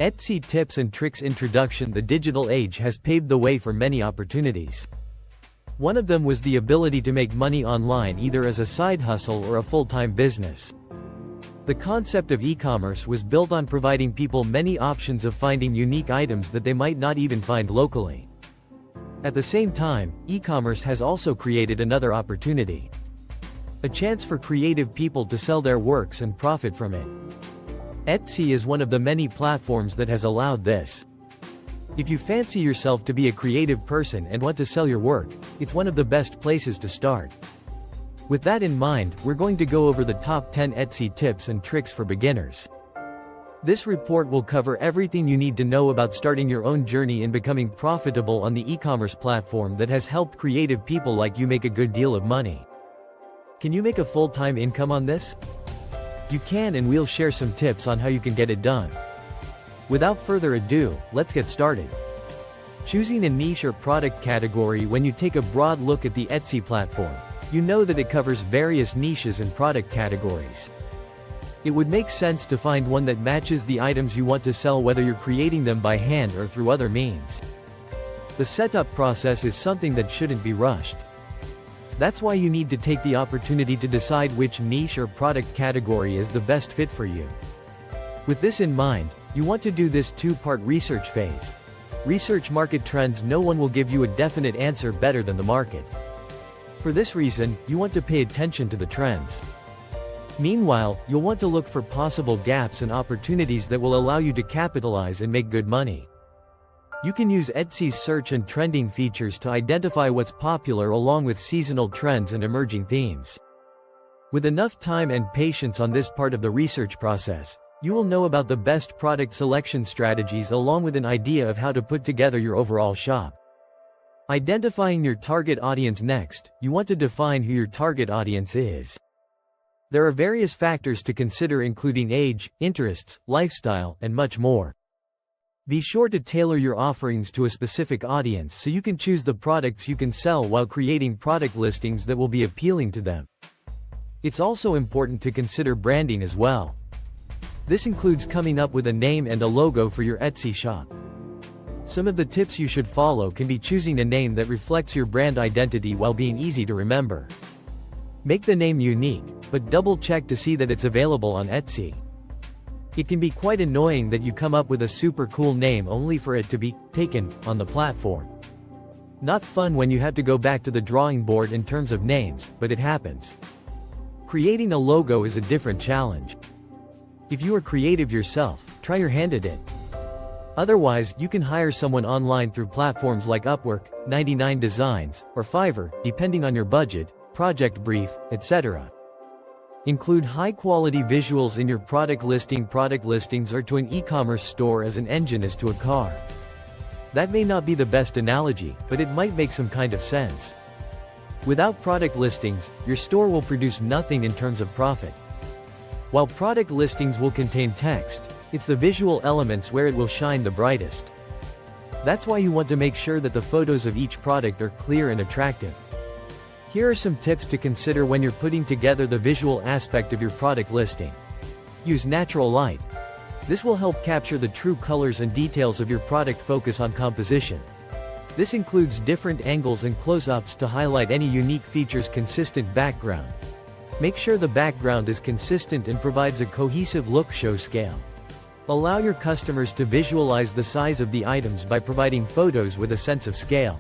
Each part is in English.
Etsy tips and tricks introduction. The digital age has paved the way for many opportunities. One of them was the ability to make money online either as a side hustle or a full-time business. The concept of e-commerce was built on providing people many options of finding unique items that they might not even find locally. At the same time, e-commerce has also created another opportunity. A chance for creative people to sell their works and profit from it. Etsy is one of the many platforms that has allowed this. If you fancy yourself to be a creative person and want to sell your work, it's one of the best places to start. With that in mind, we're going to go over the top 10 Etsy tips and tricks for beginners. This report will cover everything you need to know about starting your own journey in becoming profitable on the e-commerce platform that has helped creative people like you make a good deal of money. Can you make a full-time income on this? You can, and we'll share some tips on how you can get it done. Without further ado, let's get started. Choosing a niche or product category. When you take a broad look at the Etsy platform, you know that it covers various niches and product categories. It would make sense to find one that matches the items you want to sell, whether you're creating them by hand or through other means. The setup process is something that shouldn't be rushed. That's why you need to take the opportunity to decide which niche or product category is the best fit for you. With this in mind, you want to do this two-part research phase. Research market trends. No one will give you a definite answer better than the market. For this reason, you want to pay attention to the trends. Meanwhile, you'll want to look for possible gaps and opportunities that will allow you to capitalize and make good money. You can use Etsy's search and trending features to identify what's popular along with seasonal trends and emerging themes. With enough time and patience on this part of the research process, you will know about the best product selection strategies along with an idea of how to put together your overall shop. Identifying your target audience. Next, you want to define who your target audience is. There are various factors to consider, including age, interests, lifestyle, and much more. Be sure to tailor your offerings to a specific audience so you can choose the products you can sell while creating product listings that will be appealing to them. It's also important to consider branding as well. This includes coming up with a name and a logo for your Etsy shop. Some of the tips you should follow can be choosing a name that reflects your brand identity while being easy to remember. Make the name unique, but double-check to see that it's available on Etsy. It can be quite annoying that you come up with a super cool name only for it to be taken on the platform. Not fun when you have to go back to the drawing board in terms of names, but it happens. Creating a logo is a different challenge. If you are creative yourself, try your hand at it. Otherwise, you can hire someone online through platforms like Upwork, 99 Designs, or Fiverr, depending on your budget, project brief, etc. Include high-quality visuals in your product listing. Product listings are to an e-commerce store as an engine is to a car. That may not be the best analogy, but it might make some kind of sense. Without product listings, your store will produce nothing in terms of profit. While product listings will contain text, it's the visual elements where it will shine the brightest. That's why you want to make sure that the photos of each product are clear and attractive. Here are some tips to consider when you're putting together the visual aspect of your product listing. Use natural light. This will help capture the true colors and details of your product. Focus on composition. This includes different angles and close-ups to highlight any unique features. Consistent background. Make sure the background is consistent and provides a cohesive look. Show scale. Allow your customers to visualize the size of the items by providing photos with a sense of scale.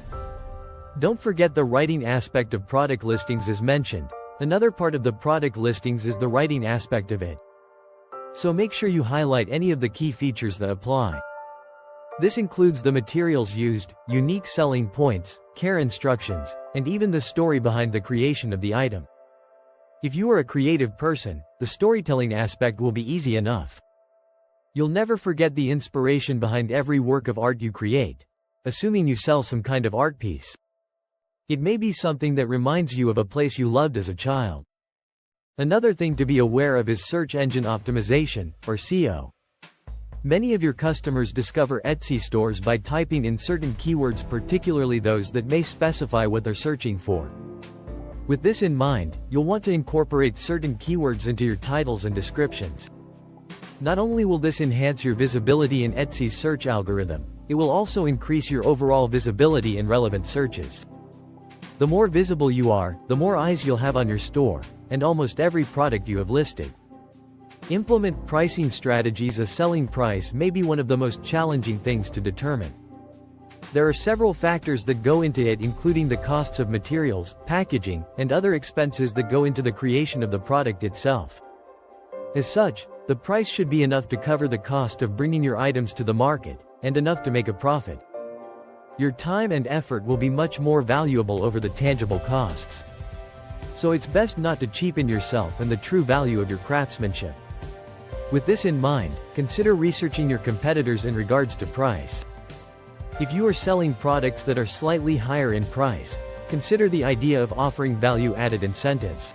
Don't forget the writing aspect of product listings as mentioned. Another part of the product listings is the writing aspect of it. So make sure you highlight any of the key features that apply. This includes the materials used, unique selling points, care instructions, and even the story behind the creation of the item. If you are a creative person, the storytelling aspect will be easy enough. You'll never forget the inspiration behind every work of art you create, assuming you sell some kind of art piece. It may be something that reminds you of a place you loved as a child. Another thing to be aware of is search engine optimization, or SEO. Many of your customers discover Etsy stores by typing in certain keywords, particularly those that may specify what they're searching for. With this in mind, you'll want to incorporate certain keywords into your titles and descriptions. Not only will this enhance your visibility in Etsy's search algorithm, it will also increase your overall visibility in relevant searches. The more visible you are, the more eyes you'll have on your store, and almost every product you have listed. Implement pricing strategies. A selling price may be one of the most challenging things to determine. There are several factors that go into it, including the costs of materials, packaging, and other expenses that go into the creation of the product itself. As such, the price should be enough to cover the cost of bringing your items to the market, and enough to make a profit. Your time and effort will be much more valuable over the tangible costs. So it's best not to cheapen yourself and the true value of your craftsmanship. With this in mind, consider researching your competitors in regards to price. If you are selling products that are slightly higher in price, consider the idea of offering value-added incentives.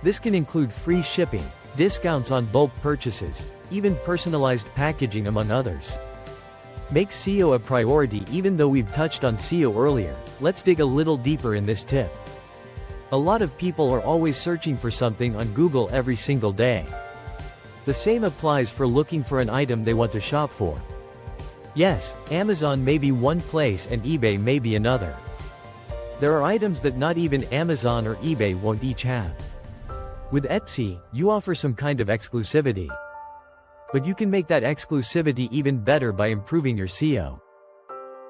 This can include free shipping, discounts on bulk purchases, even personalized packaging, among others. Make SEO a priority. Even though we've touched on SEO earlier, let's dig a little deeper in this tip. A lot of people are always searching for something on Google every single day. The same applies for looking for an item they want to shop for. Yes, Amazon may be one place and eBay may be another. There are items that not even Amazon or eBay won't each have. With Etsy, you offer some kind of exclusivity. But you can make that exclusivity even better by improving your SEO.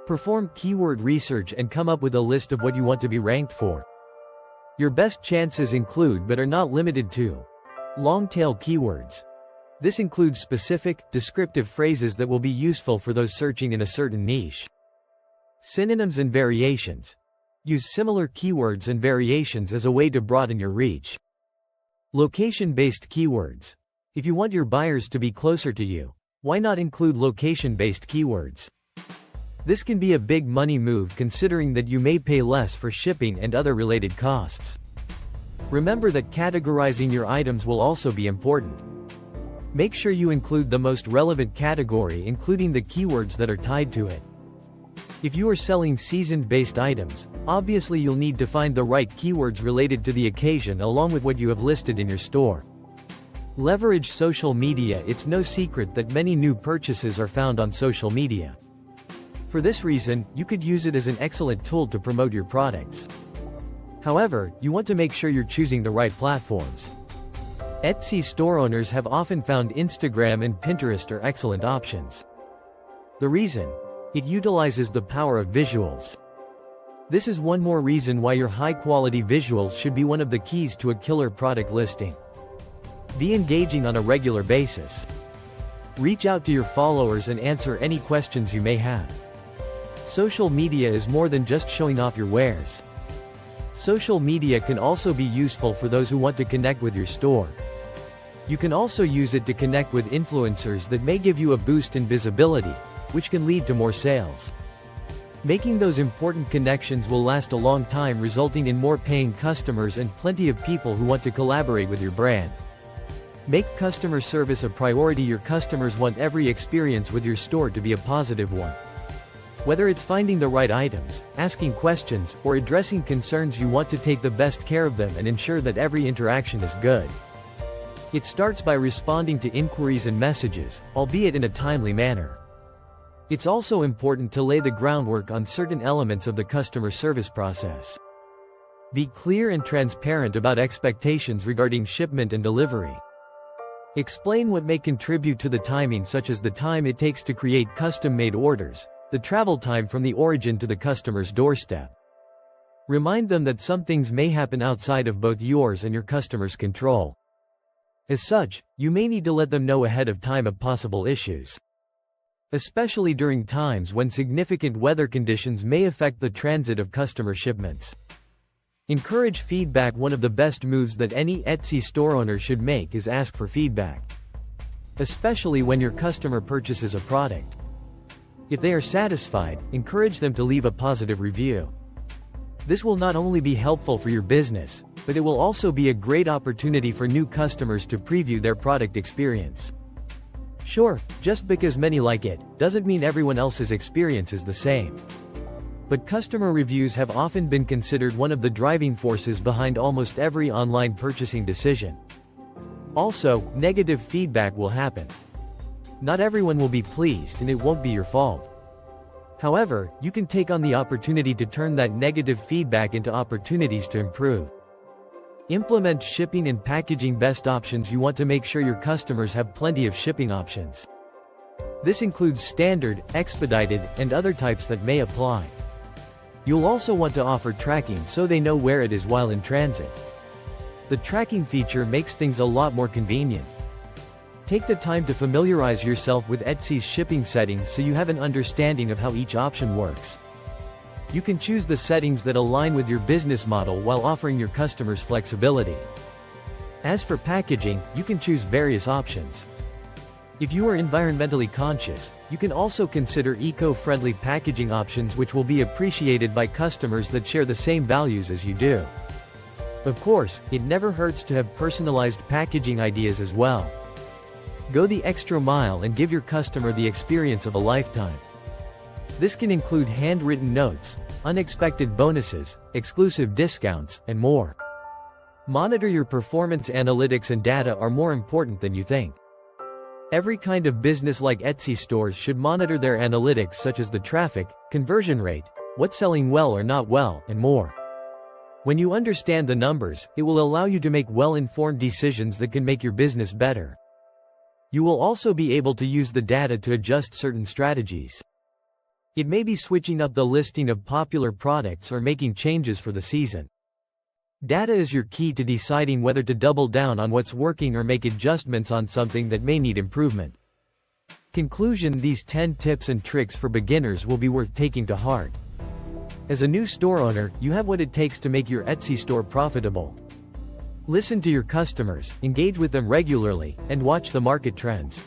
Perform keyword research and come up with a list of what you want to be ranked for. Your best chances include, but are not limited to, long-tail keywords. This includes specific, descriptive phrases that will be useful for those searching in a certain niche. Synonyms and variations. Use similar keywords and variations as a way to broaden your reach. Location-based keywords. If you want your buyers to be closer to you, why not include location-based keywords? This can be a big money move, considering that you may pay less for shipping and other related costs. Remember that categorizing your items will also be important. Make sure you include the most relevant category, including the keywords that are tied to it. If you are selling season-based items, obviously you'll need to find the right keywords related to the occasion along with what you have listed in your store. Leverage social media. It's no secret that many new purchases are found on social media. For this reason, you could use it as an excellent tool to promote your products. However, you want to make sure you're choosing the right platforms. Etsy store owners have often found Instagram and Pinterest are excellent options. The reason? It utilizes the power of visuals. This is one more reason why your high-quality visuals should be one of the keys to a killer product listing. Be engaging on a regular basis. Reach out to your followers and answer any questions you may have. Social media is more than just showing off your wares. Social media can also be useful for those who want to connect with your store. You can also use it to connect with influencers that may give you a boost in visibility, which can lead to more sales. Making those important connections will last a long time, resulting in more paying customers and plenty of people who want to collaborate with your brand. Make customer service a priority. Your customers want every experience with your store to be a positive one. Whether it's finding the right items, asking questions, or addressing concerns, you want to take the best care of them and ensure that every interaction is good. It starts by responding to inquiries and messages, albeit in a timely manner. It's also important to lay the groundwork on certain elements of the customer service process. Be clear and transparent about expectations regarding shipment and delivery. Explain what may contribute to the timing, such as the time it takes to create custom-made orders, the travel time from the origin to the customer's doorstep. Remind them that some things may happen outside of both yours and your customer's control. As such, you may need to let them know ahead of time of possible issues. Especially during times when significant weather conditions may affect the transit of customer shipments. Encourage feedback. One of the best moves that any Etsy store owner should make is ask for feedback. Especially when your customer purchases a product. If they are satisfied, encourage them to leave a positive review. This will not only be helpful for your business, but it will also be a great opportunity for new customers to preview their product experience. Sure, just because many like it, doesn't mean everyone else's experience is the same. But customer reviews have often been considered one of the driving forces behind almost every online purchasing decision. Also, negative feedback will happen. Not everyone will be pleased and it won't be your fault. However, you can take on the opportunity to turn that negative feedback into opportunities to improve. Implement shipping and packaging best options. You want to make sure your customers have plenty of shipping options. This includes standard, expedited, and other types that may apply. You'll also want to offer tracking so they know where it is while in transit. The tracking feature makes things a lot more convenient. Take the time to familiarize yourself with Etsy's shipping settings so you have an understanding of how each option works. You can choose the settings that align with your business model while offering your customers flexibility. As for packaging, you can choose various options. If you are environmentally conscious, you can also consider eco-friendly packaging options which will be appreciated by customers that share the same values as you do. Of course, it never hurts to have personalized packaging ideas as well. Go the extra mile and give your customer the experience of a lifetime. This can include handwritten notes, unexpected bonuses, exclusive discounts, and more. Monitor your performance. Analytics and data are more important than you think. Every kind of business like Etsy stores should monitor their analytics such as the traffic, conversion rate, what's selling well or not well, and more. When you understand the numbers, it will allow you to make well-informed decisions that can make your business better. You will also be able to use the data to adjust certain strategies. It may be switching up the listing of popular products or making changes for the season. Data is your key to deciding whether to double down on what's working or make adjustments on something that may need improvement. Conclusion: these 10 tips and tricks for beginners will be worth taking to heart. As a new store owner, you have what it takes to make your Etsy store profitable. Listen to your customers, engage with them regularly, and watch the market trends.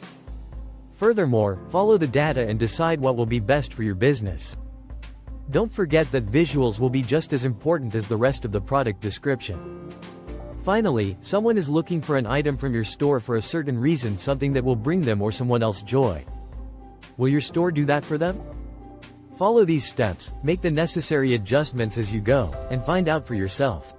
Furthermore, follow the data and decide what will be best for your business. Don't forget that visuals will be just as important as the rest of the product description. Finally, someone is looking for an item from your store for a certain reason, something that will bring them or someone else joy. Will your store do that for them? Follow these steps, make the necessary adjustments as you go, and find out for yourself.